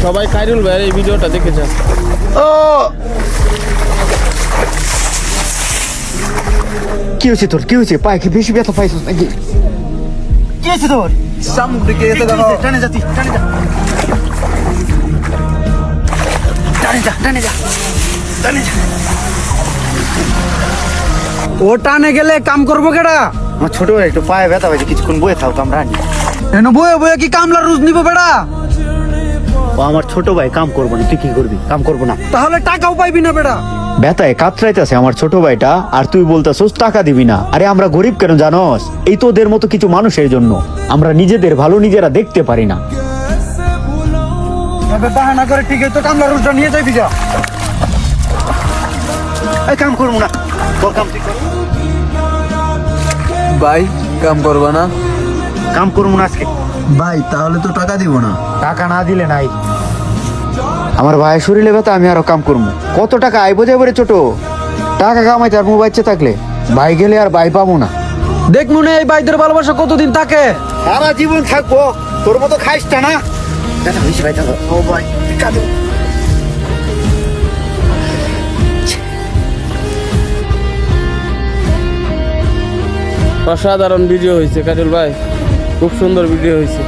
সবাই খায়রুল ভাইয়ের এই ভিডিওটা দেখেছে। ও কি হয়েছে তোর? কি হয়েছে? পায়ে কি বেশি ব্যথা পাইছিস নাকি? কি হয়েছে তোর? সামুদ্রিকে এসে দেখো টানে যাচ্ছি, টানে যা, টানে যা, টানে যা, টানে যা। ও টানে গেলে কাম করবো কেডা? আমার ছোট ভাই একটু পায়ে ব্যথা পাইছে, কিছুক্ষণ বয়ে থাও তো আমরা আনি। এন বয়ে বয়ে কি কামলা রুজ নিবো বেড়া? ও আমার ছোট ভাই, কাম করবো না। তুই কি করবি? কাম করবো না। তাহলে টাকাও পাইবি না বেড়া। ব্যথায় কাতরাইতেছে আমার ছোট ভাইটা, আর তুই বলতেছস টাকা দিবি না। আরে আমরা গরিব কেন জানোস? এই তোদের মতো কিছু মানুষের জন্য। আমরা নিজেদের ভালো নিজেরা দেখতে পারি না। এবার বাহানা করে ঠিক আছে তো কামলা রুজটা নিয়ে যাবি যা। এই কাম করবো না, তোর কাম তুই কর। ভাই কাম করবা না? কাম করবো না আজকে। ভাই তাহলে তো টাকা দিব না। টাকা না দিলে নাই। আমার ভাইয়ের শরীরে ব্যথা, আমি আরো কাম করবো। কত টাকা আইবো যাবো রে ছোট? টাকা কামাইতে আর মোবাইল থাকলে ভাই গেলে আর ভাই পাবো না। দেখ মনে এই ভাইদের ভালোবাসা কতদিন থাকে। সারা জীবন থাকবো, তোর মতো খাইস না। ব্যথা হয়েছে ভাই, দাদা। ও ভাই কাঁদো। অসাধারণ ভিডিও হয়েছে খায়রুল ভাই, খুব সুন্দর ভিডিও হয়েছে।